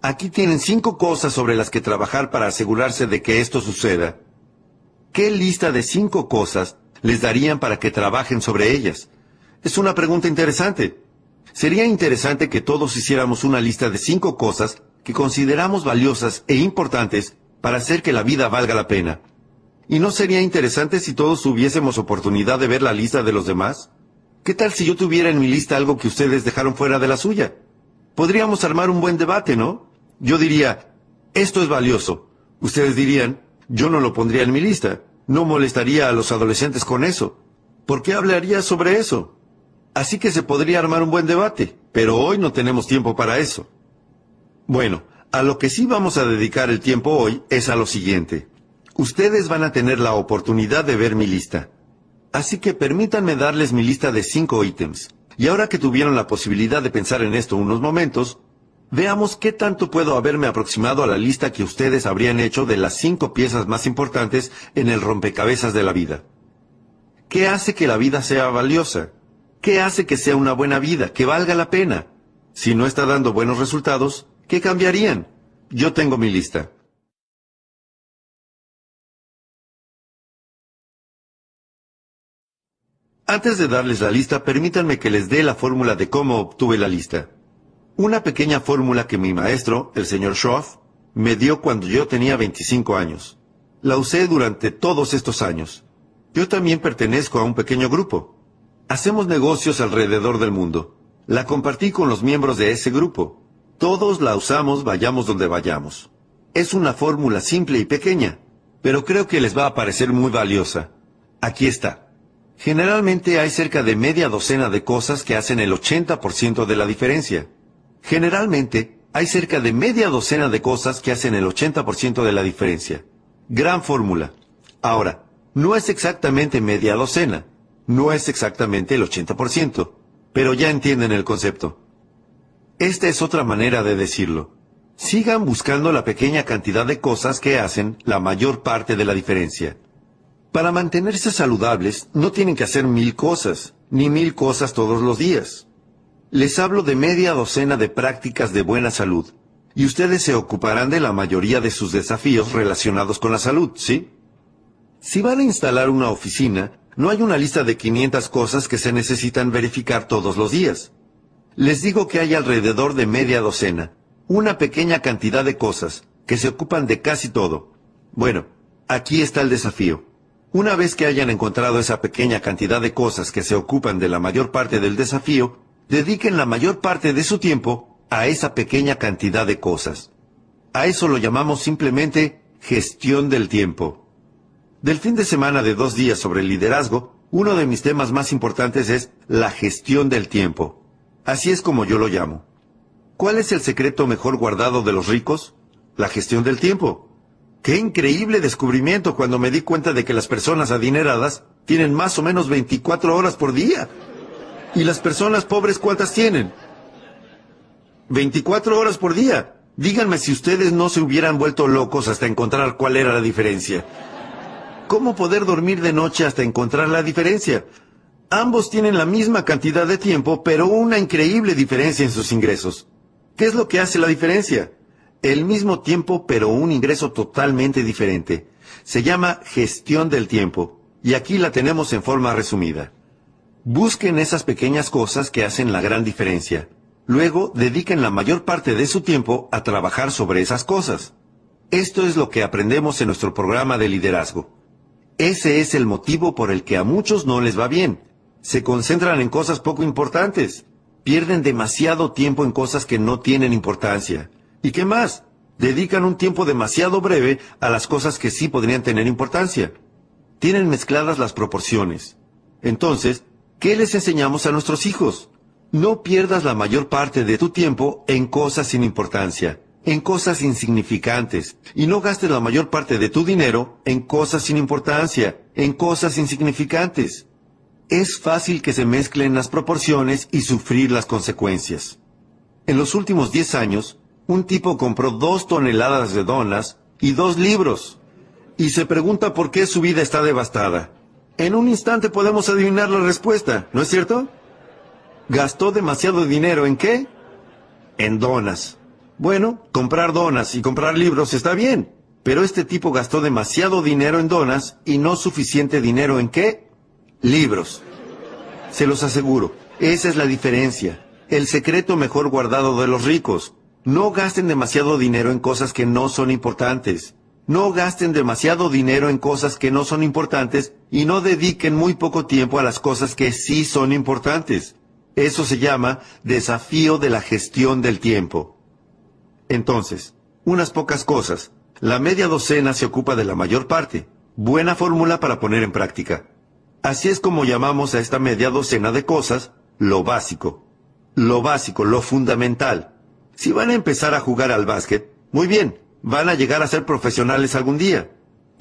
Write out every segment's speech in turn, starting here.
Aquí tienen 5 cosas sobre las que trabajar para asegurarse de que esto suceda. ¿Qué lista de 5 cosas les darían para que trabajen sobre ellas? Es una pregunta interesante. Sería interesante que todos hiciéramos una lista de 5 cosas que consideramos valiosas e importantes para hacer que la vida valga la pena. ¿Y no sería interesante si todos tuviésemos oportunidad de ver la lista de los demás? ¿Qué tal si yo tuviera en mi lista algo que ustedes dejaron fuera de la suya? Podríamos armar un buen debate, ¿no? Yo diría, esto es valioso. Ustedes dirían, yo no lo pondría en mi lista. No molestaría a los adolescentes con eso. ¿Por qué hablaría sobre eso? Así que se podría armar un buen debate, pero hoy no tenemos tiempo para eso. Bueno, a lo que sí vamos a dedicar el tiempo hoy es a lo siguiente. Ustedes van a tener la oportunidad de ver mi lista. Así que permítanme darles mi lista de 5 ítems. Y ahora que tuvieron la posibilidad de pensar en esto unos momentos, veamos qué tanto puedo haberme aproximado a la lista que ustedes habrían hecho de las 5 piezas más importantes en el rompecabezas de la vida. ¿Qué hace que la vida sea valiosa? ¿Qué hace que sea una buena vida, que valga la pena? Si no está dando buenos resultados, ¿qué cambiarían? Yo tengo mi lista. Antes de darles la lista, permítanme que les dé la fórmula de cómo obtuve la lista. Una pequeña fórmula que mi maestro, el señor Schroff, me dio cuando yo tenía 25 años. La usé durante todos estos años. Yo también pertenezco a un pequeño grupo. Hacemos negocios alrededor del mundo. La compartí con los miembros de ese grupo. Todos la usamos vayamos donde vayamos. Es una fórmula simple y pequeña, pero creo que les va a parecer muy valiosa. Aquí está. Generalmente hay cerca de media docena de cosas que hacen el 80% de la diferencia. Generalmente hay cerca de media docena de cosas que hacen el 80% de la diferencia. Gran fórmula. Ahora, no es exactamente media docena. No es exactamente el 80%. Pero ya entienden el concepto. Esta es otra manera de decirlo. Sigan buscando la pequeña cantidad de cosas que hacen la mayor parte de la diferencia. Para mantenerse saludables, no tienen que hacer 1000 cosas, ni 1000 cosas todos los días. Les hablo de media docena de prácticas de buena salud, y ustedes se ocuparán de la mayoría de sus desafíos relacionados con la salud, ¿sí? Si van a instalar una oficina, no hay una lista de 500 cosas que se necesitan verificar todos los días. Les digo que hay alrededor de media docena, una pequeña cantidad de cosas, que se ocupan de casi todo. Bueno, aquí está el desafío. Una vez que hayan encontrado esa pequeña cantidad de cosas que se ocupan de la mayor parte del desafío, dediquen la mayor parte de su tiempo a esa pequeña cantidad de cosas. A eso lo llamamos simplemente gestión del tiempo. Del fin de semana de 2 días sobre el liderazgo, uno de mis temas más importantes es la gestión del tiempo. Así es como yo lo llamo. ¿Cuál es el secreto mejor guardado de los ricos? La gestión del tiempo. ¡Qué increíble descubrimiento cuando me di cuenta de que las personas adineradas tienen más o menos 24 horas por día! ¿Y las personas pobres cuántas tienen? 24 horas por día. Díganme si ustedes no se hubieran vuelto locos hasta encontrar cuál era la diferencia. ¿Cómo poder dormir de noche hasta encontrar la diferencia? Ambos tienen la misma cantidad de tiempo, pero una increíble diferencia en sus ingresos. ¿Qué es lo que hace la diferencia? El mismo tiempo, pero un ingreso totalmente diferente. Se llama gestión del tiempo, y aquí la tenemos en forma resumida. Busquen esas pequeñas cosas que hacen la gran diferencia. Luego, dediquen la mayor parte de su tiempo a trabajar sobre esas cosas. Esto es lo que aprendemos en nuestro programa de liderazgo. Ese es el motivo por el que a muchos no les va bien. Se concentran en cosas poco importantes. Pierden demasiado tiempo en cosas que no tienen importancia. ¿Y qué más? Dedican un tiempo demasiado breve a las cosas que sí podrían tener importancia. Tienen mezcladas las proporciones. Entonces, ¿qué les enseñamos a nuestros hijos? No pierdas la mayor parte de tu tiempo en cosas sin importancia, en cosas insignificantes, y no gastes la mayor parte de tu dinero en cosas sin importancia, en cosas insignificantes. Es fácil que se mezclen las proporciones y sufrir las consecuencias. En los últimos 10 años, un tipo compró 2 toneladas de donas y 2 libros. Y se pregunta por qué su vida está devastada. En un instante podemos adivinar la respuesta, ¿no es cierto? Gastó demasiado dinero ¿en qué? En donas. Bueno, comprar donas y comprar libros está bien, pero este tipo gastó demasiado dinero en donas y no suficiente dinero ¿en qué? Libros. Se los aseguro, esa es la diferencia. El secreto mejor guardado de los ricos. No gasten demasiado dinero en cosas que no son importantes. No gasten demasiado dinero en cosas que no son importantes y no dediquen muy poco tiempo a las cosas que sí son importantes. Eso se llama desafío de la gestión del tiempo. Entonces, unas pocas cosas. La media docena se ocupa de la mayor parte. Buena fórmula para poner en práctica. Así es como llamamos a esta media docena de cosas lo básico. Lo básico, lo fundamental. Si van a empezar a jugar al básquet, muy bien, van a llegar a ser profesionales algún día.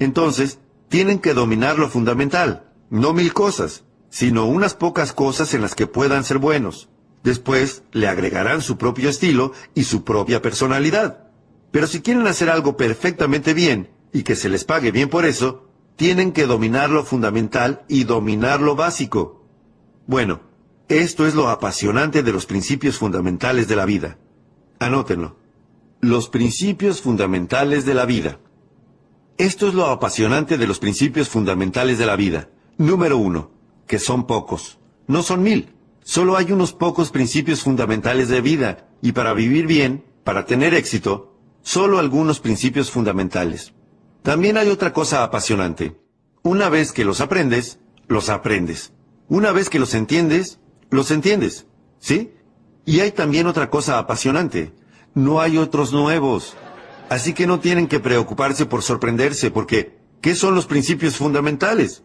Entonces, tienen que dominar lo fundamental, no 1000 cosas, sino unas pocas cosas en las que puedan ser buenos. Después, le agregarán su propio estilo y su propia personalidad. Pero si quieren hacer algo perfectamente bien, y que se les pague bien por eso, tienen que dominar lo fundamental y dominar lo básico. Bueno, esto es lo apasionante de los principios fundamentales de la vida. Anótenlo. Los principios fundamentales de la vida. Esto es lo apasionante de los principios fundamentales de la vida. Número 1, que son pocos. No son 1000. Solo hay unos pocos principios fundamentales de vida. Y para vivir bien, para tener éxito, solo algunos principios fundamentales. También hay otra cosa apasionante. Una vez que los aprendes, los aprendes. Una vez que los entiendes, los entiendes. ¿Sí? Y hay también otra cosa apasionante. No hay otros nuevos. Así que no tienen que preocuparse por sorprenderse, porque ¿qué son los principios fundamentales?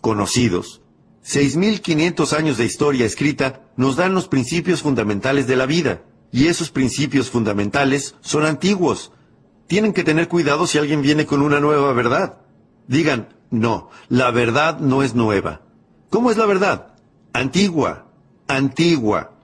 Conocidos. 6500 años de historia escrita nos dan los principios fundamentales de la vida. Y esos principios fundamentales son antiguos. Tienen que tener cuidado si alguien viene con una nueva verdad. Digan, no, la verdad no es nueva. ¿Cómo es la verdad? Antigua. Antigua.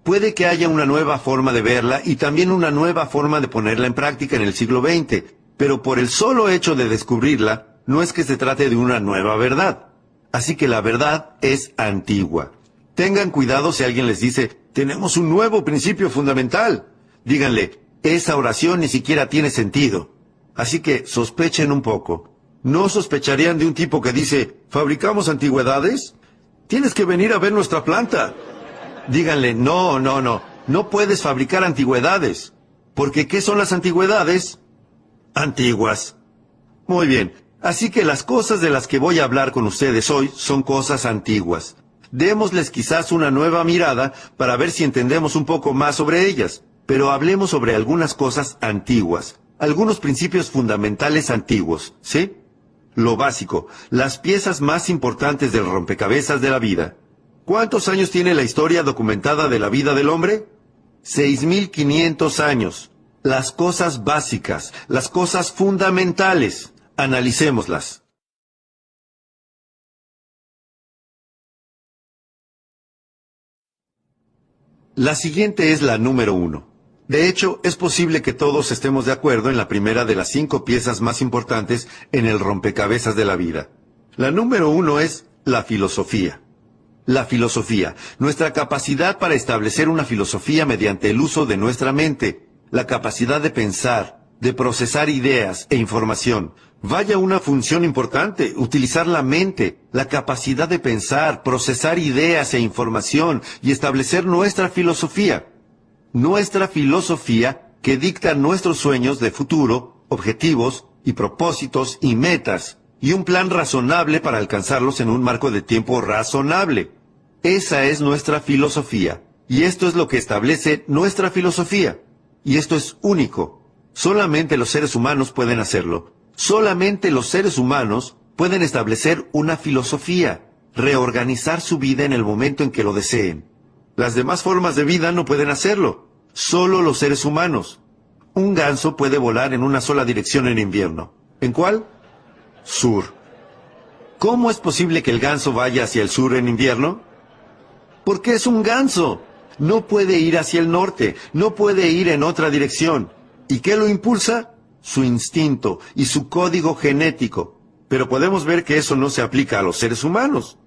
Puede que haya una nueva forma de verla y también una nueva forma de ponerla en práctica en el siglo XX, pero por el solo hecho de descubrirla, no es que se trate de una nueva verdad. Así que la verdad es antigua. Tengan cuidado si alguien les dice, tenemos un nuevo principio fundamental. Díganle, esa oración ni siquiera tiene sentido. Así que sospechen un poco. ¿No sospecharían de un tipo que dice, ¿fabricamos antigüedades? Tienes que venir a ver nuestra planta. Díganle, no puedes fabricar antigüedades. Porque ¿qué son las antigüedades? Antiguas. Muy bien, así que las cosas de las que voy a hablar con ustedes hoy son cosas antiguas. Démosles quizás una nueva mirada para ver si entendemos un poco más sobre ellas. Pero hablemos sobre algunas cosas antiguas, algunos principios fundamentales antiguos, ¿sí? Lo básico, las piezas más importantes del rompecabezas de la vida. ¿Cuántos años tiene la historia documentada de la vida del hombre? 6500 años. Las cosas básicas, las cosas fundamentales. Analicémoslas. La siguiente es la número 1. De hecho, es posible que todos estemos de acuerdo en la primera de las 5 piezas más importantes en el rompecabezas de la vida. La número 1 es la filosofía. La filosofía, nuestra capacidad para establecer una filosofía mediante el uso de nuestra mente, la capacidad de pensar, de procesar ideas e información. Vaya una función importante, utilizar la mente, la capacidad de pensar, procesar ideas e información y establecer nuestra filosofía. Nuestra filosofía que dicta nuestros sueños de futuro, objetivos y propósitos y metas, y un plan razonable para alcanzarlos en un marco de tiempo razonable. Esa es nuestra filosofía, y esto es lo que establece nuestra filosofía. Y esto es único. Solamente los seres humanos pueden hacerlo. Solamente los seres humanos pueden establecer una filosofía, reorganizar su vida en el momento en que lo deseen. Las demás formas de vida no pueden hacerlo. Solo los seres humanos. Un ganso puede volar en una sola dirección en invierno. ¿En cuál? Sur. ¿Cómo es posible que el ganso vaya hacia el sur en invierno? Porque es un ganso. No puede ir hacia el norte, no puede ir en otra dirección. ¿Y qué lo impulsa? Su instinto y su código genético. Pero podemos ver que eso no se aplica a los seres humanos.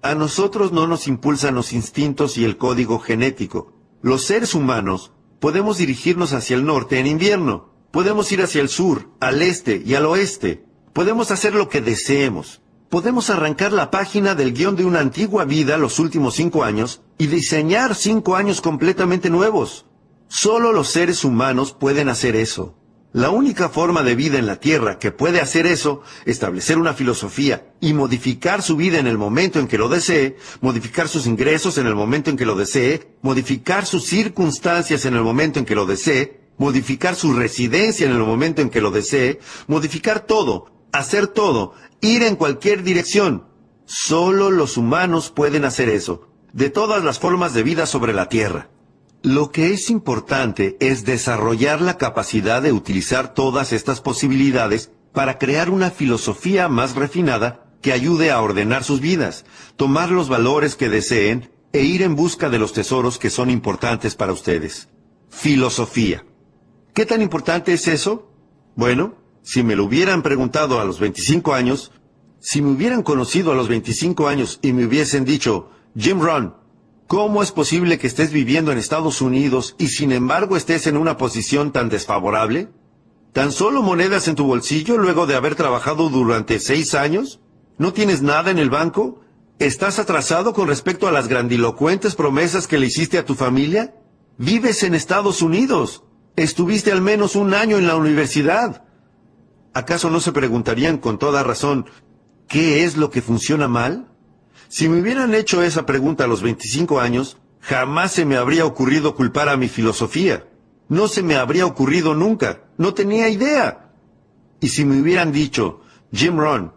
A nosotros no nos impulsan los instintos y el código genético. Los seres humanos Podemos dirigirnos hacia el norte en invierno. Podemos ir hacia el sur, al este y al oeste. Podemos hacer lo que deseemos. Podemos arrancar la página del guión de una antigua vida los últimos 5 años y diseñar 5 años completamente nuevos. Solo los seres humanos pueden hacer eso. La única forma de vida en la Tierra que puede hacer eso, establecer una filosofía y modificar su vida en el momento en que lo desee, modificar sus ingresos en el momento en que lo desee, modificar sus circunstancias en el momento en que lo desee, modificar su residencia en el momento en que lo desee, modificar todo, hacer todo, ir en cualquier dirección. Solo los humanos pueden hacer eso, de todas las formas de vida sobre la Tierra. Lo que es importante es desarrollar la capacidad de utilizar todas estas posibilidades para crear una filosofía más refinada que ayude a ordenar sus vidas, tomar los valores que deseen e ir en busca de los tesoros que son importantes para ustedes. Filosofía. ¿Qué tan importante es eso? Bueno, si me lo hubieran preguntado a los 25 años, si me hubieran conocido a los 25 años y me hubiesen dicho, Jim Rohn, ¿cómo es posible que estés viviendo en Estados Unidos y sin embargo estés en una posición tan desfavorable? ¿Tan solo monedas en tu bolsillo luego de haber trabajado durante 6 años? ¿No tienes nada en el banco? ¿Estás atrasado con respecto a las grandilocuentes promesas que le hiciste a tu familia? ¿Vives en Estados Unidos? ¿Estuviste al menos 1 año en la universidad? ¿Acaso no se preguntarían con toda razón, ¿qué es lo que funciona mal? Si me hubieran hecho esa pregunta a los 25 años, jamás se me habría ocurrido culpar a mi filosofía. No se me habría ocurrido nunca. No tenía idea. Y si me hubieran dicho, Jim Rohn,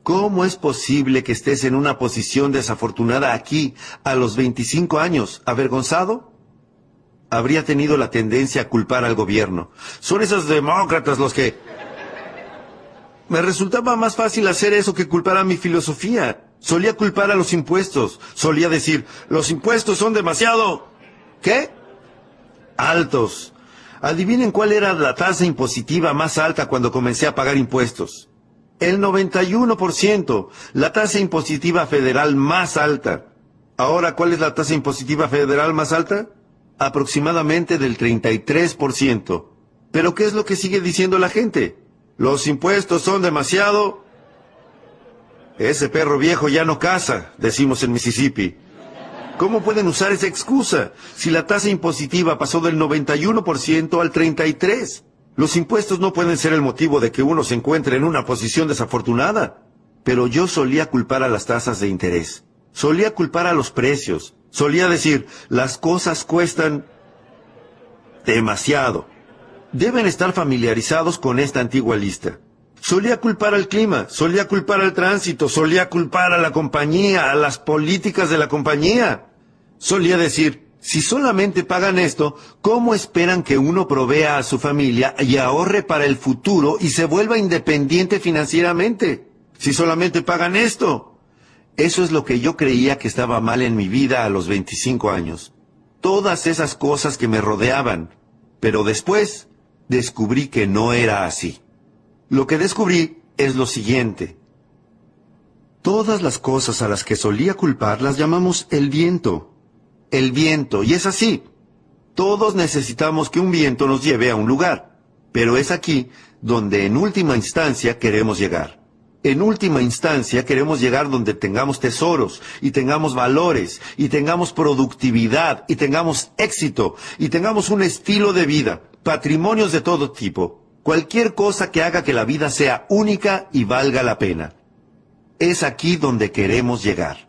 ¿cómo es posible que estés en una posición desafortunada aquí a los 25 años, avergonzado? Habría tenido la tendencia a culpar al gobierno. Son esos demócratas los que... Me resultaba más fácil hacer eso que culpar a mi filosofía. Solía culpar a los impuestos. Solía decir, los impuestos son demasiado... ¿Qué? Altos. Adivinen cuál era la tasa impositiva más alta cuando comencé a pagar impuestos. El 91%. La tasa impositiva federal más alta. Ahora, ¿cuál es la tasa impositiva federal más alta? Aproximadamente del 33%. ¿Pero qué es lo que sigue diciendo la gente? Los impuestos son demasiado... Ese perro viejo ya no caza, decimos en Mississippi. ¿Cómo pueden usar esa excusa si la tasa impositiva pasó del 91% al 33%? Los impuestos no pueden ser el motivo de que uno se encuentre en una posición desafortunada. Pero yo solía culpar a las tasas de interés. Solía culpar a los precios. Solía decir, las cosas cuestan demasiado. Deben estar familiarizados con esta antigua lista. Solía culpar al clima, solía culpar al tránsito, solía culpar a la compañía, a las políticas de la compañía. Solía decir, si solamente pagan esto, ¿cómo esperan que uno provea a su familia y ahorre para el futuro y se vuelva independiente financieramente? Si solamente pagan esto. Eso es lo que yo creía que estaba mal en mi vida a los 25 años. Todas esas cosas que me rodeaban. Pero después descubrí que no era así. Lo que descubrí es lo siguiente. Todas las cosas a las que solía culpar las llamamos el viento. El viento, y es así. Todos necesitamos que un viento nos lleve a un lugar. Pero es aquí donde en última instancia queremos llegar. En última instancia queremos llegar donde tengamos tesoros, y tengamos valores, y tengamos productividad, y tengamos éxito, y tengamos un estilo de vida, patrimonios de todo tipo. Cualquier cosa que haga que la vida sea única y valga la pena. Es aquí donde queremos llegar.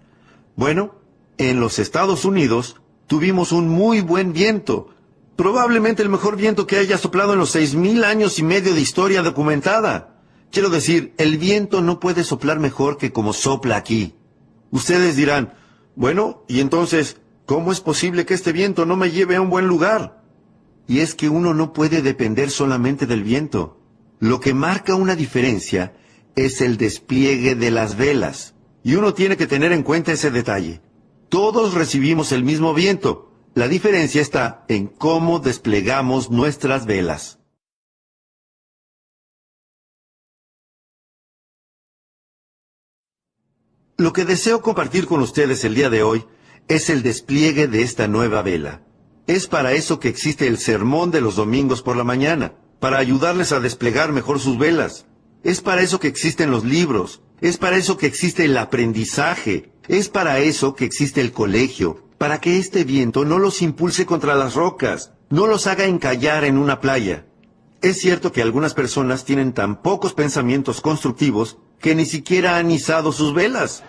Bueno, en los Estados Unidos tuvimos un muy buen viento. Probablemente el mejor viento que haya soplado en los 6,000 años y medio de historia documentada. Quiero decir, el viento no puede soplar mejor que como sopla aquí. Ustedes dirán, bueno, y entonces, ¿cómo es posible que este viento no me lleve a un buen lugar? Y es que uno no puede depender solamente del viento. Lo que marca una diferencia es el despliegue de las velas. Y uno tiene que tener en cuenta ese detalle. Todos recibimos el mismo viento. La diferencia está en cómo desplegamos nuestras velas. Lo que deseo compartir con ustedes el día de hoy es el despliegue de esta nueva vela. Es para eso que existe el sermón de los domingos por la mañana, para ayudarles a desplegar mejor sus velas. Es para eso que existen los libros, es para eso que existe el aprendizaje, es para eso que existe el colegio, para que este viento no los impulse contra las rocas, no los haga encallar en una playa. Es cierto que algunas personas tienen tan pocos pensamientos constructivos que ni siquiera han izado sus velas.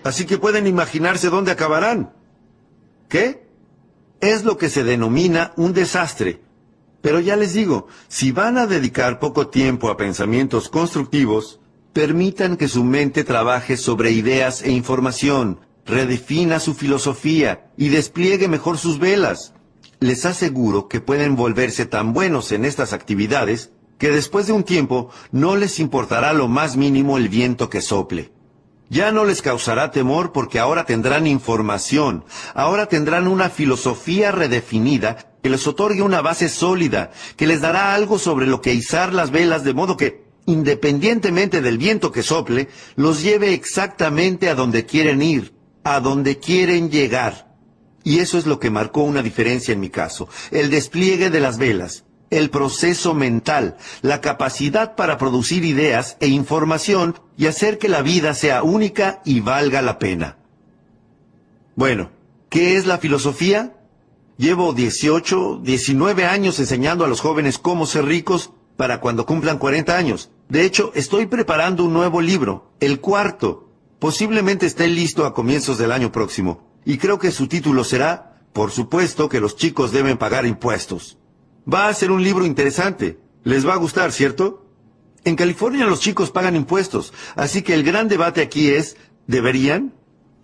Así que pueden imaginarse dónde acabarán. ¿Qué? Es lo que se denomina un desastre. Pero ya les digo, si van a dedicar poco tiempo a pensamientos constructivos, permitan que su mente trabaje sobre ideas e información, redefina su filosofía y despliegue mejor sus velas. Les aseguro que pueden volverse tan buenos en estas actividades que después de un tiempo no les importará lo más mínimo el viento que sople. Ya no les causará temor porque ahora tendrán información, ahora tendrán una filosofía redefinida que les otorgue una base sólida, que les dará algo sobre lo que izar las velas de modo que, independientemente del viento que sople, los lleve exactamente a donde quieren ir, a donde quieren llegar. Y eso es lo que marcó una diferencia en mi caso, el despliegue de las velas, el proceso mental, la capacidad para producir ideas e información y hacer que la vida sea única y valga la pena. Bueno, ¿qué es la filosofía? Llevo 18, 19 años enseñando a los jóvenes cómo ser ricos para cuando cumplan 40 años. De hecho, estoy preparando un nuevo libro, el cuarto. Posiblemente esté listo a comienzos del año próximo. Y creo que su título será, por supuesto que los chicos deben pagar impuestos. Va a ser un libro interesante. Les va a gustar, ¿cierto? En California los chicos pagan impuestos, así que el gran debate aquí es, ¿deberían?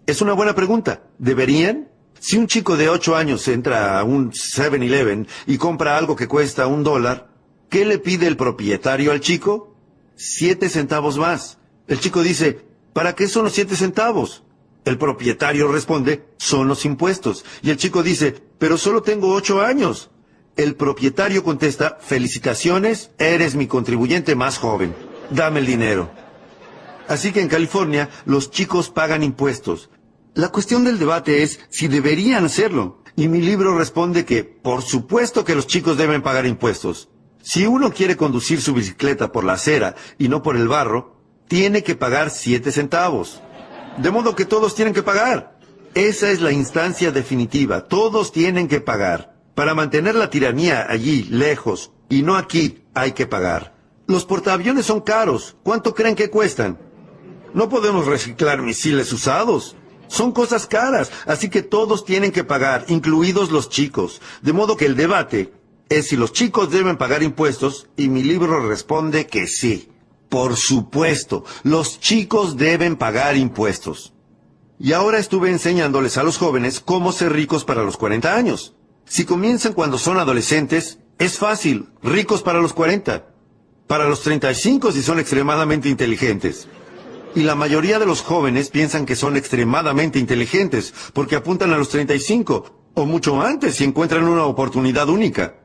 Es una buena pregunta. ¿Deberían? Si un chico de 8 años entra a un 7-Eleven y compra algo que cuesta $1, ¿qué le pide el propietario al chico? 7 centavos más. El chico dice, ¿para qué son los 7 centavos? El propietario responde, son los impuestos. Y el chico dice, pero solo tengo 8 años. El propietario contesta, felicitaciones, eres mi contribuyente más joven. Dame el dinero. Así que en California los chicos pagan impuestos. La cuestión del debate es si deberían hacerlo. Y mi libro responde que, por supuesto que los chicos deben pagar impuestos. Si uno quiere conducir su bicicleta por la acera y no por el barro, tiene que pagar 7 centavos. De modo que todos tienen que pagar. Esa es la instancia definitiva. Todos tienen que pagar. Para mantener la tiranía allí, lejos, y no aquí, hay que pagar. Los portaaviones son caros. ¿Cuánto creen que cuestan? No podemos reciclar misiles usados. Son cosas caras, así que todos tienen que pagar, incluidos los chicos. De modo que el debate es si los chicos deben pagar impuestos, y mi libro responde que sí. Por supuesto, los chicos deben pagar impuestos. Y ahora estuve enseñándoles a los jóvenes cómo ser ricos para los 40 años. Si comienzan cuando son adolescentes, es fácil, ricos para los 40. Para los 35 si son extremadamente inteligentes. Y la mayoría de los jóvenes piensan que son extremadamente inteligentes, porque apuntan a los 35, o mucho antes si encuentran una oportunidad única.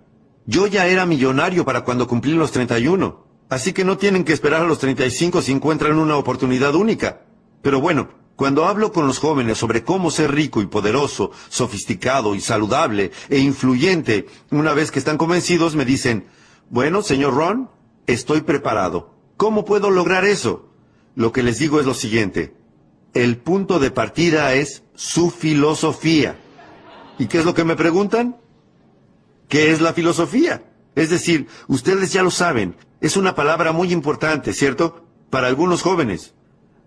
Yo ya era millonario para cuando cumplí los 31, así que no tienen que esperar a los 35 si encuentran una oportunidad única. Pero bueno, cuando hablo con los jóvenes sobre cómo ser rico y poderoso, sofisticado y saludable e influyente, una vez que están convencidos me dicen, bueno, señor Ron, estoy preparado. ¿Cómo puedo lograr eso? Lo que les digo es lo siguiente. El punto de partida es su filosofía. ¿Y qué es lo que me preguntan? ¿Qué es la filosofía? Es decir, ustedes ya lo saben, es una palabra muy importante, ¿cierto? Para algunos jóvenes.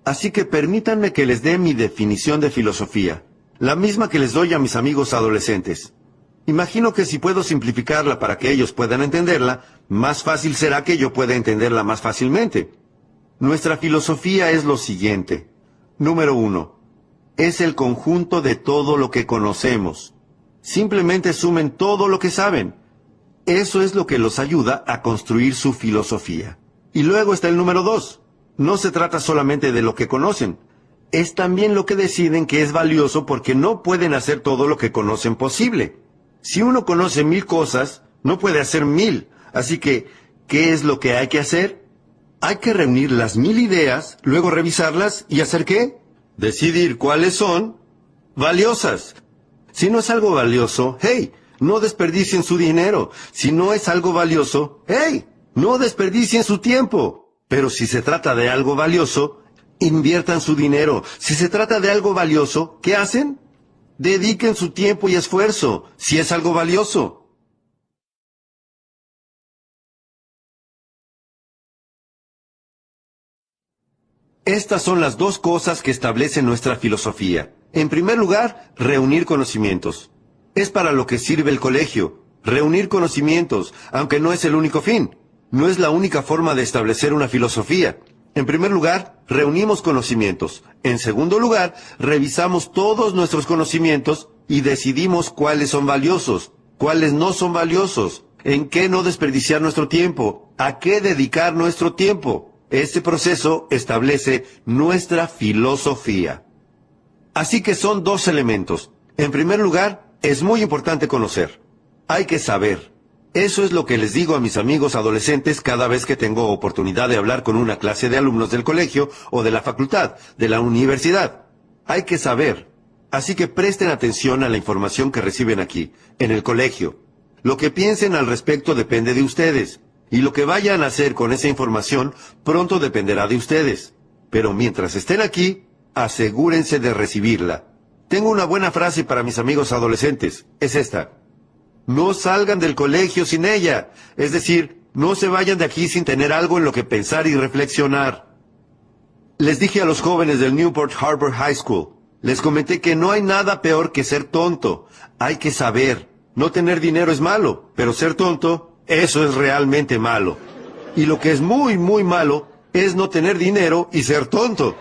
Así que permítanme que les dé mi definición de filosofía, la misma que les doy a mis amigos adolescentes. Imagino que si puedo simplificarla para que ellos puedan entenderla, más fácil será que yo pueda entenderla más fácilmente. Nuestra filosofía es lo siguiente. Número 1. Es el conjunto de todo lo que conocemos. Simplemente sumen todo lo que saben. Eso es lo que los ayuda a construir su filosofía. Y luego está el número 2. No se trata solamente de lo que conocen. Es también lo que deciden que es valioso porque no pueden hacer todo lo que conocen posible. Si uno conoce 1000 cosas, no puede hacer 1000. Así que, ¿qué es lo que hay que hacer? Hay que reunir las 1000 ideas, luego revisarlas y ¿hacer qué? Decidir cuáles son valiosas. Si no es algo valioso, hey, No desperdicien su dinero. Si no es algo valioso, ¡hey! No desperdicien su tiempo. Pero si se trata de algo valioso, inviertan su dinero. Si se trata de algo valioso, ¿qué hacen? Dediquen su tiempo y esfuerzo, si es algo valioso. Estas son las dos cosas que establece nuestra filosofía. En primer lugar, reunir conocimientos. Es para lo que sirve el colegio. Reunir conocimientos, aunque no es el único fin. No es la única forma de establecer una filosofía. En primer lugar, reunimos conocimientos. En segundo lugar, revisamos todos nuestros conocimientos y decidimos cuáles son valiosos, cuáles no son valiosos, en qué no desperdiciar nuestro tiempo, a qué dedicar nuestro tiempo. Este proceso establece nuestra filosofía. Así que son dos elementos. En primer lugar, es muy importante conocer. Hay que saber. Eso es lo que les digo a mis amigos adolescentes cada vez que tengo oportunidad de hablar con una clase de alumnos del colegio o de la facultad, de la universidad. Hay que saber. Así que presten atención a la información que reciben aquí, en el colegio. Lo que piensen al respecto depende de ustedes. Y lo que vayan a hacer con esa información pronto dependerá de ustedes. Pero mientras estén aquí, asegúrense de recibirla. Tengo una buena frase para mis amigos adolescentes. Es esta. No salgan del colegio sin ella. Es decir, no se vayan de aquí sin tener algo en lo que pensar y reflexionar. Les dije a los jóvenes del Newport Harbor High School, les comenté que no hay nada peor que ser tonto. Hay que saber. No tener dinero es malo, pero ser tonto, eso es realmente malo. Y lo que es muy, muy malo es no tener dinero y ser tonto.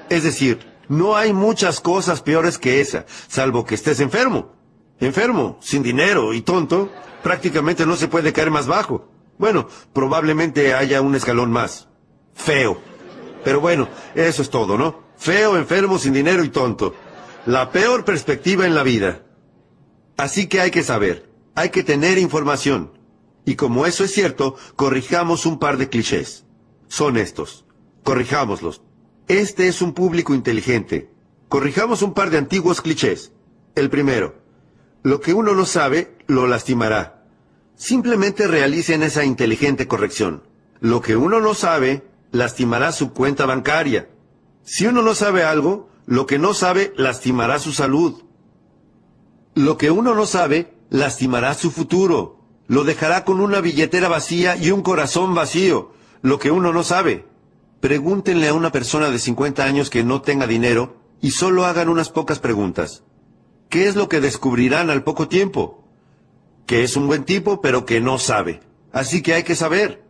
Es decir, no hay muchas cosas peores que esa, salvo que estés enfermo. Enfermo, sin dinero y tonto, prácticamente no se puede caer más bajo. Bueno, probablemente haya un escalón más. Feo. Pero bueno, eso es todo, ¿no? Feo, enfermo, sin dinero y tonto. La peor perspectiva en la vida. Así que hay que saber, hay que tener información. Y como eso es cierto, corrijamos un par de clichés. Son estos. Corrijámoslos. Este es un público inteligente. Corrijamos un par de antiguos clichés. El primero. Lo que uno no sabe, lo lastimará. Simplemente realicen esa inteligente corrección. Lo que uno no sabe, lastimará su cuenta bancaria. Si uno no sabe algo, lo que no sabe, lastimará su salud. Lo que uno no sabe, lastimará su futuro. Lo dejará con una billetera vacía y un corazón vacío. Lo que uno no sabe. Pregúntenle a una persona de 50 años que no tenga dinero y solo hagan unas pocas preguntas. ¿Qué es lo que descubrirán al poco tiempo? Que es un buen tipo, pero que no sabe. Así que hay que saber.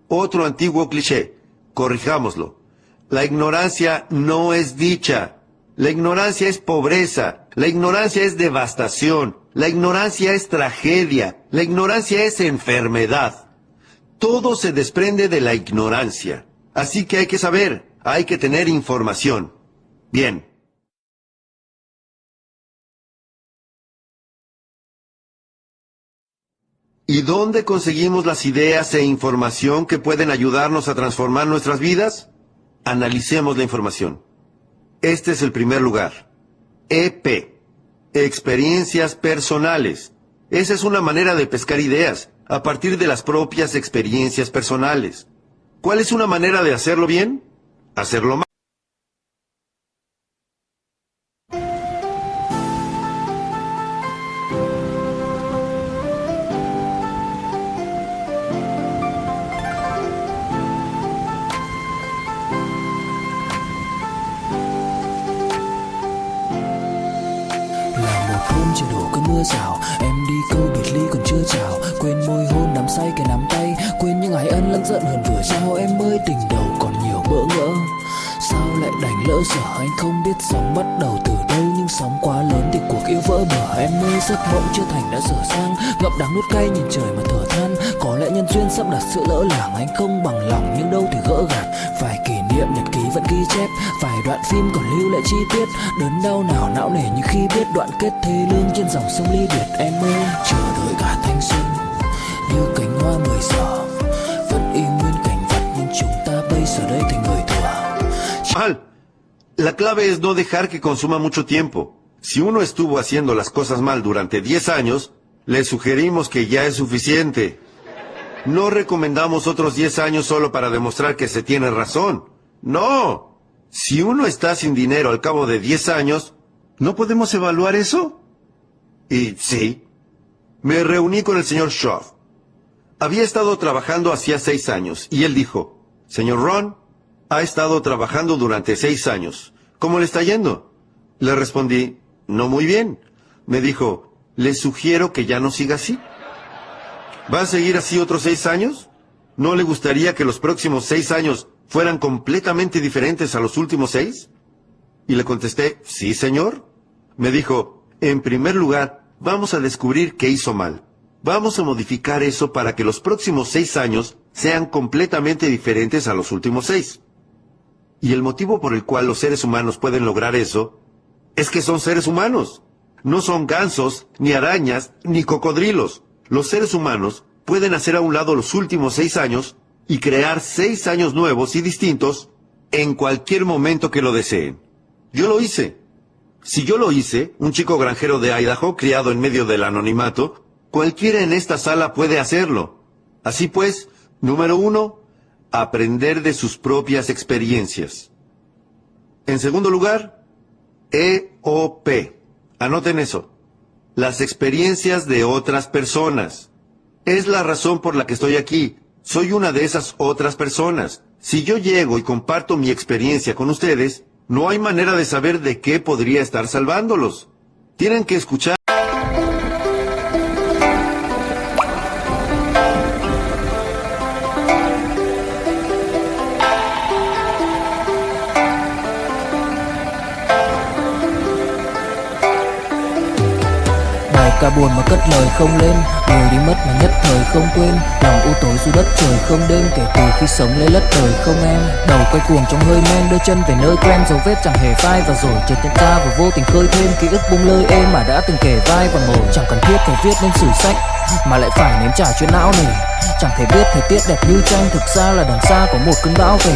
Otro antiguo cliché. Corrijámoslo. La ignorancia no es dicha. La ignorancia es pobreza. La ignorancia es devastación. La ignorancia es tragedia. La ignorancia es enfermedad. Todo se desprende de la ignorancia. Así que hay que saber. Hay que tener información. Bien. ¿Y dónde conseguimos las ideas e información que pueden ayudarnos a transformar nuestras vidas? Analicemos la información. Este es el primer lugar. EP. Experiencias personales. Esa es una manera de pescar ideas, a partir de las propias experiencias personales. ¿Cuál es una manera de hacerlo bien? Hacerlo mal. Chưa đổ cơn mưa rào, em đi câu biệt ly còn chưa chào, quên môi hôn nắm say cái nắm tay, quên những ái ân lẫn giận hờn vừa trao. Em ơi tình đầu còn nhiều bỡ ngỡ, sao lại đành lỡ dở. Anh không biết sóng bắt đầu từ đâu, nhưng sóng quá lớn thì cuộc yêu vỡ bờ. Em ơi giấc mộng chưa thành đã dở dang, ngậm đắng nuốt cay nhìn trời mà thở than. Có lẽ nhân duyên sắp đặt sự lỡ làng, anh không bằng lòng nhưng đâu thì gỡ gạt. Vài kỷ niệm nhật ký vẫn ghi chép, vài đoạn phim còn lưu lại chi tiết. Đớn đau nào não nề như khi biết đoạn kết thê lương trên dòng sông ly biệt. Em ơi chờ đợi cả thanh xuân như cánh hoa 10 giờ, vẫn y nguyên cảnh vật nhưng chúng ta bây giờ đây thành người thừa. Mal. La clave es no dejar que consuma mucho tiempo. Si uno estuvo haciendo las cosas mal durante 10 años, le sugerimos que ya es suficiente. No recomendamos otros 10 años solo para demostrar que se tiene razón. No. Si uno está sin dinero al cabo de 10 años, ¿no podemos evaluar eso? Y sí. Me reuní con el señor Schoff. Había estado trabajando hacía 6 años, y él dijo, señor Ron, ha estado trabajando durante 6 años. ¿Cómo le está yendo? Le respondí, no muy bien. Me dijo, le sugiero que ya no siga así. ¿Va a seguir así otros 6 años? ¿No le gustaría que los próximos 6 años fueran completamente diferentes a los últimos 6? Y le contesté, sí, señor. Me dijo, en primer lugar, vamos a descubrir qué hizo mal. Vamos a modificar eso para que los próximos 6 años sean completamente diferentes a los últimos 6. Y el motivo por el cual los seres humanos pueden lograr eso es que son seres humanos. No son gansos, ni arañas, ni cocodrilos. Los seres humanos pueden hacer a un lado los últimos 6 años y crear 6 años nuevos y distintos en cualquier momento que lo deseen. Yo lo hice. Si yo lo hice, un chico granjero de Idaho, criado en medio del anonimato, cualquiera en esta sala puede hacerlo. Así pues, número 1, aprender de sus propias experiencias. En segundo lugar, EOP. Anoten eso. Las experiencias de otras personas. Es la razón por la que estoy aquí. Soy una de esas otras personas. Si yo llego y comparto mi experiencia con ustedes, no hay manera de saber de qué podría estar salvándolos. Tienen que escuchar. Cả buồn mà cất lời không lên, người đi mất mà nhất thời không quên. Lòng u tối dù đất trời không đêm, kể từ khi sống lấy lất đời không em. Đầu quay cuồng trong hơi men, đưa chân về nơi quen, dấu vết chẳng hề phai. Và rồi chợt nhận ra và vô tình khơi thêm ký ức bung lơi êm mà đã từng kể vai và ngồi. Chẳng cần thiết phải viết lên sử sách mà lại phải nếm trải chuyện não nề. Chẳng thể biết thời tiết đẹp như tranh, thực ra là đằng xa có một cơn bão về.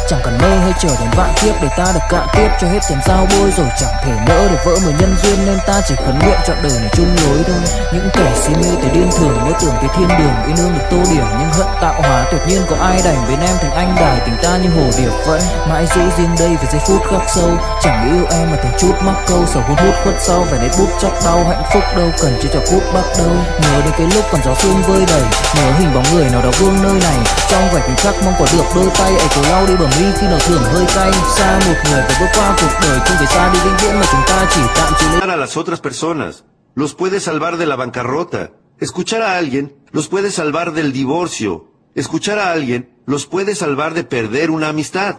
Chẳng cần mơ hay chờ đến vạn kiếp để ta được cạn tiếp cho hết tiền giao bôi. Rồi chẳng thể nỡ để vỡ mười nhân duyên, nên ta chỉ khấn nguyện chọn đời này chung lối thôi. Những kẻ si mê tới điên thường mơ tưởng cái thiên đường yêu nương được tô điểm, nhưng hận tạo hóa tuyệt nhiên có ai đành bên em thành anh đài. Tình ta như hồ điệp vẫn mãi giữ riêng đây về giây phút khắc sâu. Chẳng yêu em mà từng chút mắc câu, sầu hút hút khuất sau phải đến bút chắc đau. Hạnh phúc đâu cần chỉ cho phút bắt đầu. Nhớ đến cái lúc còn gió sương vơi đầy, nhớ hình bóng người nào đó vương nơi này. Trong vài khoảnh khắc mong có được đôi tay ấy cố lau đi bầm ly khi nào thưởng hơi cay. Xa một người và bước qua cuộc đời không thể xa đi vĩnh viễn mà chúng ta chỉ tạm chịu lấy. A las otras personas los puede salvar de la bancarrota. Escuchar a alguien los puede salvar del divorcio. Escuchar a alguien los puede salvar de perder una amistad.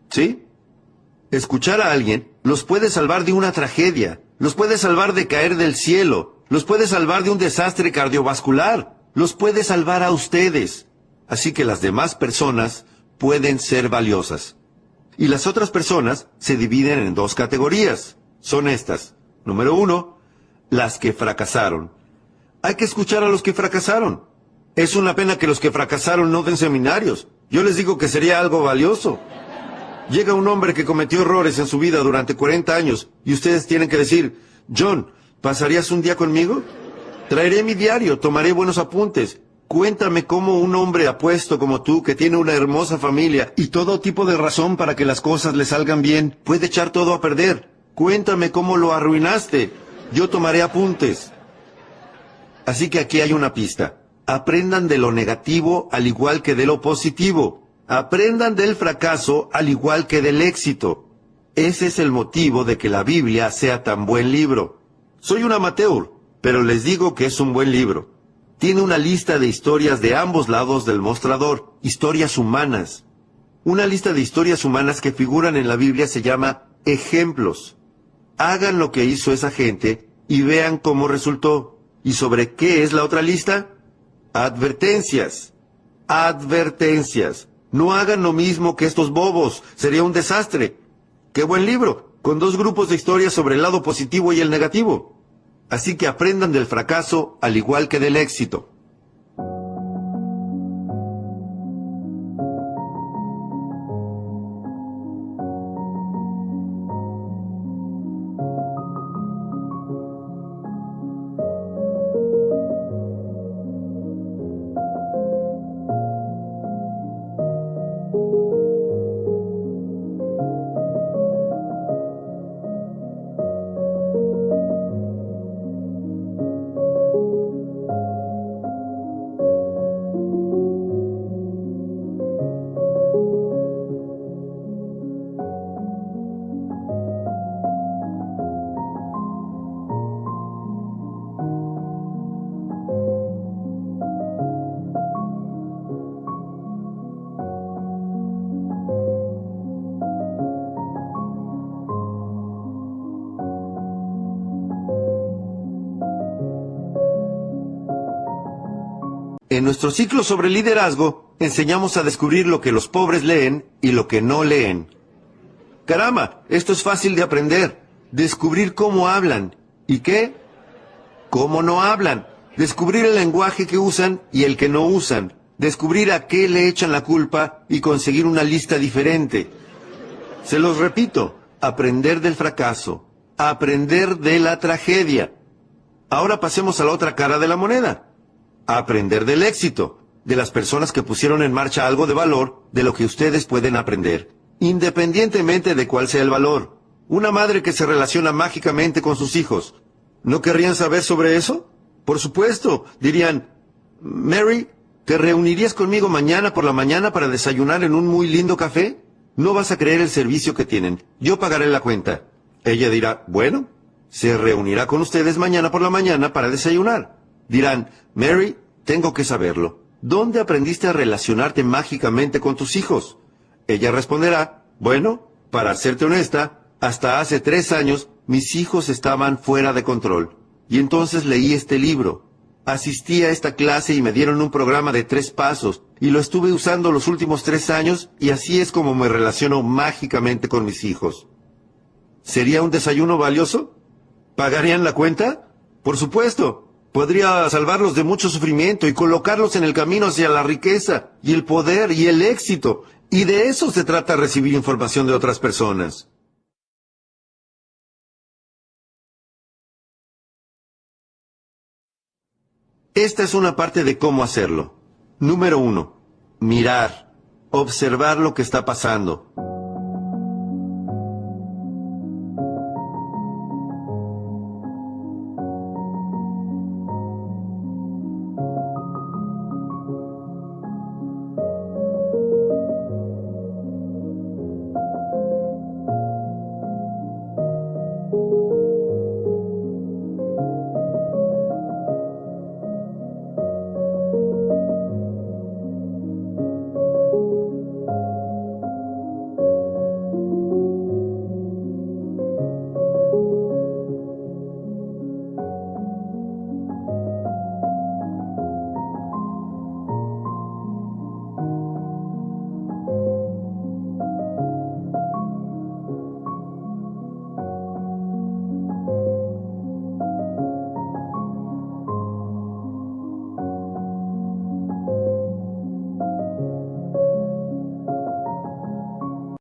¿Sí? Escuchar a alguien los puede salvar de una tragedia. Los puede salvar de caer del cielo. Los puede salvar de un desastre cardiovascular. Los puede salvar a ustedes. Así que las demás personas pueden ser valiosas. Y las otras personas se dividen en 2 categorías. Son estas. Número 1, las que fracasaron. Hay que escuchar a los que fracasaron. Es una pena que los que fracasaron no den seminarios. Yo les digo que sería algo valioso. Llega un hombre que cometió errores en su vida durante 40 años y ustedes tienen que decir, John, ¿pasarías un día conmigo? Traeré mi diario, tomaré buenos apuntes. Cuéntame cómo un hombre apuesto como tú, que tiene una hermosa familia y todo tipo de razón para que las cosas le salgan bien, puede echar todo a perder. Cuéntame cómo lo arruinaste. Yo tomaré apuntes. Así que aquí hay una pista. Aprendan de lo negativo al igual que de lo positivo. Aprendan del fracaso al igual que del éxito. Ese es el motivo de que la Biblia sea tan buen libro. Soy un amateur, pero les digo que es un buen libro. Tiene una lista de historias de ambos lados del mostrador, historias humanas. Una lista de historias humanas que figuran en la Biblia se llama ejemplos. Hagan lo que hizo esa gente y vean cómo resultó. ¿Y sobre qué es la otra lista? Advertencias. Advertencias. No hagan lo mismo que estos bobos. Sería un desastre. ¡Qué buen libro! Con 2 grupos de historias sobre el lado positivo y el negativo. Así que aprendan del fracaso al igual que del éxito. En nuestro ciclo sobre liderazgo, enseñamos a descubrir lo que los pobres leen y lo que no leen. Caramba, esto es fácil de aprender. Descubrir cómo hablan. ¿Y qué? Cómo no hablan. Descubrir el lenguaje que usan y el que no usan. Descubrir a qué le echan la culpa y conseguir una lista diferente. Se los repito, aprender del fracaso. Aprender de la tragedia. Ahora pasemos a la otra cara de la moneda. Aprender del éxito, de las personas que pusieron en marcha algo de valor, de lo que ustedes pueden aprender, independientemente de cuál sea el valor. Una madre que se relaciona mágicamente con sus hijos. ¿No querrían saber sobre eso? Por supuesto, dirían, Mary, ¿te reunirías conmigo mañana por la mañana para desayunar en un muy lindo café? No vas a creer el servicio que tienen. Yo pagaré la cuenta. Ella dirá, bueno, se reunirá con ustedes mañana por la mañana para desayunar. Dirán, Mary, tengo que saberlo. ¿Dónde aprendiste a relacionarte mágicamente con tus hijos? Ella responderá, bueno, para serte honesta, hasta hace 3 años mis hijos estaban fuera de control. Y entonces leí este libro. Asistí a esta clase y me dieron un programa de 3 pasos. Y lo estuve usando los últimos 3 años y así es como me relaciono mágicamente con mis hijos. ¿Sería un desayuno valioso? ¿Pagarían la cuenta? Por supuesto. Podría salvarlos de mucho sufrimiento y colocarlos en el camino hacia la riqueza y el poder y el éxito. Y de eso se trata recibir información de otras personas. Esta es una parte de cómo hacerlo. Número 1. Mirar. Observar lo que está pasando.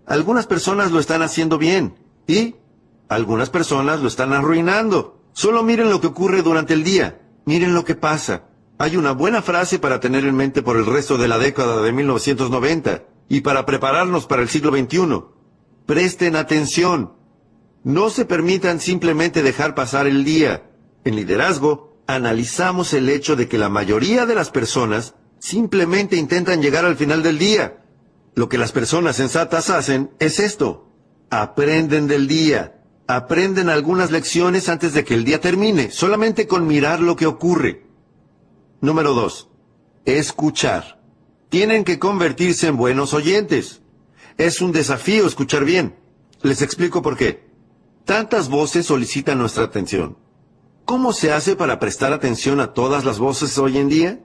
Algunas personas lo están haciendo bien y algunas personas lo están arruinando. Solo miren lo que ocurre durante el día. Miren lo que pasa. Hay una buena frase para tener en mente por el resto de la década de 1990 y para prepararnos para el siglo XXI. Presten atención. No se permitan simplemente dejar pasar el día. En liderazgo, analizamos el hecho de que la mayoría de las personas simplemente intentan llegar al final del día. Lo que las personas sensatas hacen es esto. Aprenden del día. Aprenden algunas lecciones antes de que el día termine, solamente con mirar lo que ocurre. Número 2. Escuchar. Tienen que convertirse en buenos oyentes. Es un desafío escuchar bien. Les explico por qué. Tantas voces solicitan nuestra atención. ¿Cómo se hace para prestar atención a todas las voces hoy en día?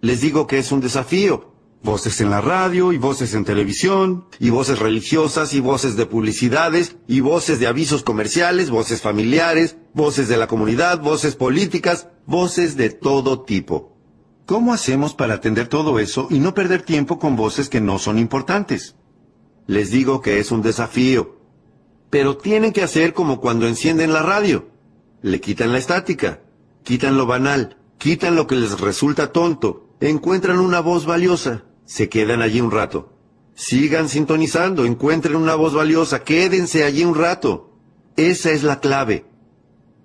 Les digo que es un desafío. Voces en la radio, y voces en televisión, y voces religiosas, y voces de publicidades, y voces de avisos comerciales, voces familiares, voces de la comunidad, voces políticas, voces de todo tipo. ¿Cómo hacemos para atender todo eso y no perder tiempo con voces que no son importantes? Les digo que es un desafío. Pero tienen que hacer como cuando encienden la radio. Le quitan la estática, quitan lo banal, quitan lo que les resulta tonto, encuentran una voz valiosa. Se quedan allí un rato. Sigan sintonizando, encuentren una voz valiosa, quédense allí un rato. Esa es la clave.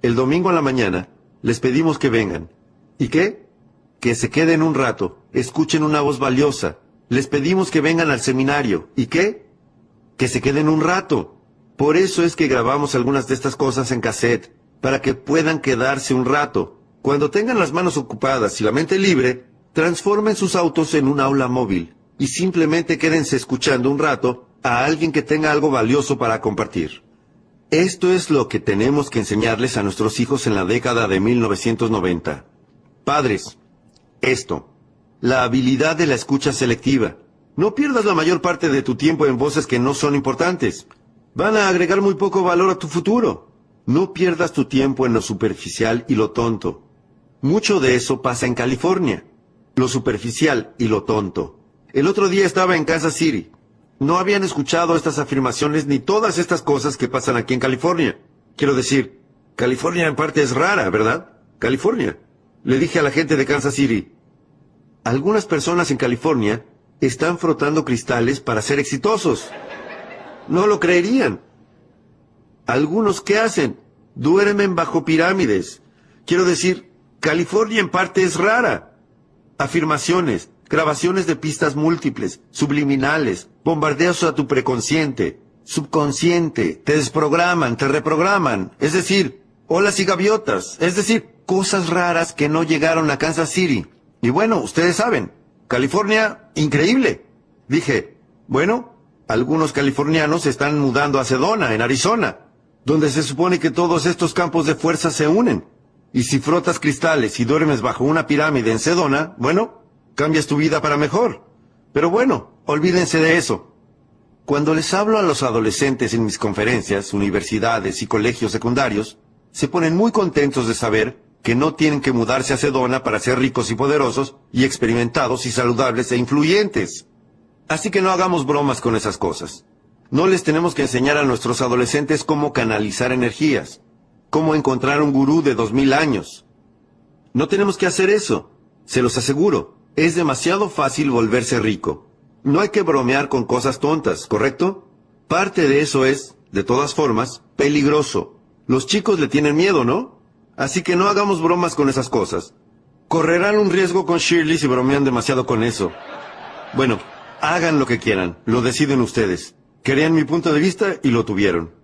El domingo a la mañana les pedimos que vengan. ¿Y qué? Que se queden un rato, escuchen una voz valiosa. Les pedimos que vengan al seminario. ¿Y qué? Que se queden un rato. Por eso es que grabamos algunas de estas cosas en cassette, para que puedan quedarse un rato. Cuando tengan las manos ocupadas y la mente libre, transformen sus autos en un aula móvil y simplemente quédense escuchando un rato a alguien que tenga algo valioso para compartir. Esto es lo que tenemos que enseñarles a nuestros hijos en la década de 1990. Padres, esto. la habilidad de la escucha selectiva. No pierdas la mayor parte de tu tiempo en voces que no son importantes. Van a agregar muy poco valor a tu futuro. No pierdas tu tiempo en lo superficial y lo tonto. Mucho de eso pasa en California. Lo superficial y lo tonto. El otro día estaba en Kansas City. No habían escuchado estas afirmaciones ni todas estas cosas que pasan aquí en California. Quiero decir, California en parte es rara, ¿verdad? California. Le dije a la gente de Kansas City, algunas personas en California están frotando cristales para ser exitosos. No lo creerían. Algunos, ¿qué hacen? Duermen bajo pirámides. Quiero decir, California en parte es rara. Afirmaciones, grabaciones de pistas múltiples, subliminales, bombardeos a tu preconsciente, subconsciente, te desprograman, te reprograman. Es decir, olas y gaviotas. Es decir, cosas raras que no llegaron a Kansas City. Y bueno, ustedes saben, California, increíble. Dije, bueno, algunos californianos se están mudando a Sedona, en Arizona, donde se supone que todos estos campos de fuerza se unen. Y si frotas cristales y duermes bajo una pirámide en Sedona, bueno, cambias tu vida para mejor. Pero bueno, olvídense de eso. Cuando les hablo a los adolescentes en mis conferencias, universidades y colegios secundarios, se ponen muy contentos de saber que no tienen que mudarse a Sedona para ser ricos y poderosos, y experimentados y saludables e influyentes. Así que no hagamos bromas con esas cosas. No les tenemos que enseñar a nuestros adolescentes cómo canalizar energías, cómo encontrar un gurú de 2000 años. No tenemos que hacer eso, se los aseguro. Es demasiado fácil volverse rico. No hay que bromear con cosas tontas, ¿correcto? Parte de eso es, de todas formas, peligroso. Los chicos le tienen miedo, ¿no? Así que no hagamos bromas con esas cosas. Correrán un riesgo con Shirley si bromean demasiado con eso. Bueno, hagan lo que quieran, lo deciden ustedes. Querían mi punto de vista y lo tuvieron.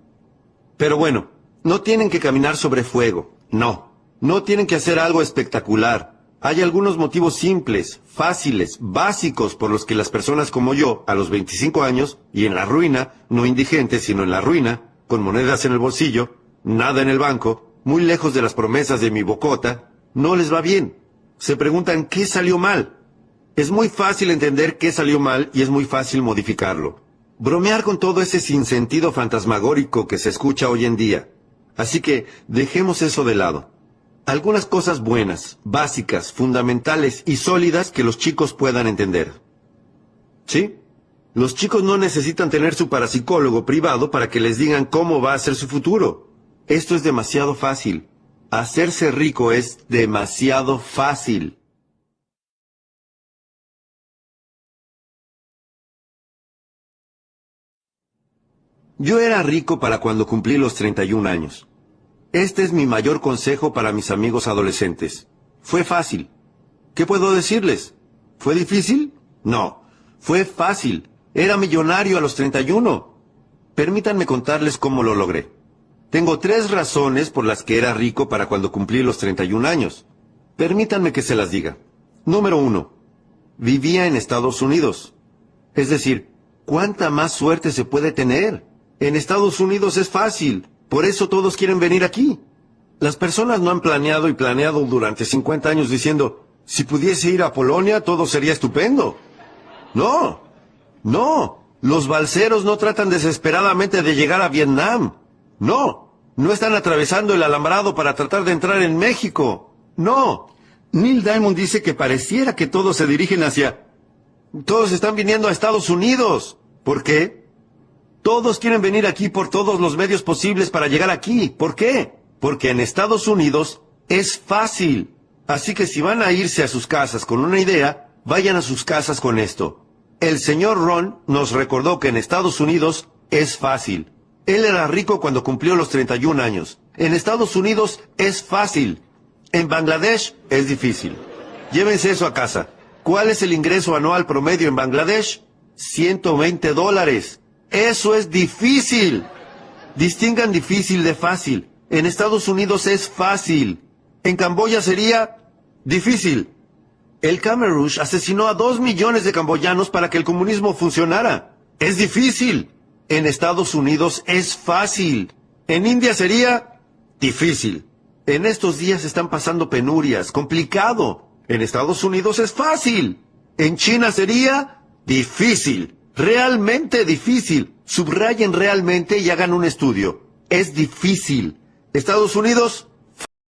Pero bueno, no tienen que caminar sobre fuego, no. No tienen que hacer algo espectacular. Hay algunos motivos simples, fáciles, básicos por los que las personas como yo, a los 25 años, y en la ruina, no indigentes, sino en la ruina, con monedas en el bolsillo, nada en el banco, muy lejos de las promesas de mi bocota, no les va bien. Se preguntan qué salió mal. Es muy fácil entender qué salió mal y es muy fácil modificarlo. Bromear con todo ese sinsentido fantasmagórico que se escucha hoy en día. Así que dejemos eso de lado. Algunas cosas buenas, básicas, fundamentales y sólidas que los chicos puedan entender. ¿Sí? Los chicos no necesitan tener su parapsicólogo privado para que les digan cómo va a ser su futuro. Esto es demasiado fácil. Hacerse rico es demasiado fácil. Yo era rico para cuando cumplí los 31 años. Este es mi mayor consejo para mis amigos adolescentes. Fue fácil. ¿Qué puedo decirles? ¿Fue difícil? No. Fue fácil. Era millonario a los 31. Permítanme contarles cómo lo logré. Tengo 3 razones por las que era rico para cuando cumplí los 31 años. Permítanme que se las diga. Número 1. Vivía en Estados Unidos. Es decir, ¿cuánta más suerte se puede tener? En Estados Unidos es fácil. Por eso todos quieren venir aquí. Las personas no han planeado y planeado durante 50 años diciendo, si pudiese ir a Polonia todo sería estupendo. No. No. Los balseros no tratan desesperadamente de llegar a Vietnam. No, no están atravesando el alambrado para tratar de entrar en México. No. Neil Diamond dice que pareciera que todos se dirigen hacia... Todos están viniendo a Estados Unidos. ¿Por qué? Todos quieren venir aquí por todos los medios posibles para llegar aquí. ¿Por qué? Porque en Estados Unidos es fácil. Así que si van a irse a sus casas con una idea, vayan a sus casas con esto. El señor Ron nos recordó que en Estados Unidos es fácil. Él era rico cuando cumplió los 31 años. En Estados Unidos es fácil. En Bangladesh es difícil. Llévense eso a casa. ¿Cuál es el ingreso anual promedio en Bangladesh? $120. Eso es difícil. Distingan difícil de fácil. En Estados Unidos es fácil. En Camboya sería difícil. El Khmer Rouge asesinó a 2 millones de camboyanos para que el comunismo funcionara. Es difícil. En Estados Unidos es fácil. En India sería difícil. En estos días están pasando penurias, complicado. En Estados Unidos es fácil. En China sería difícil, realmente difícil. Subrayen realmente y hagan un estudio. Es difícil. Estados Unidos,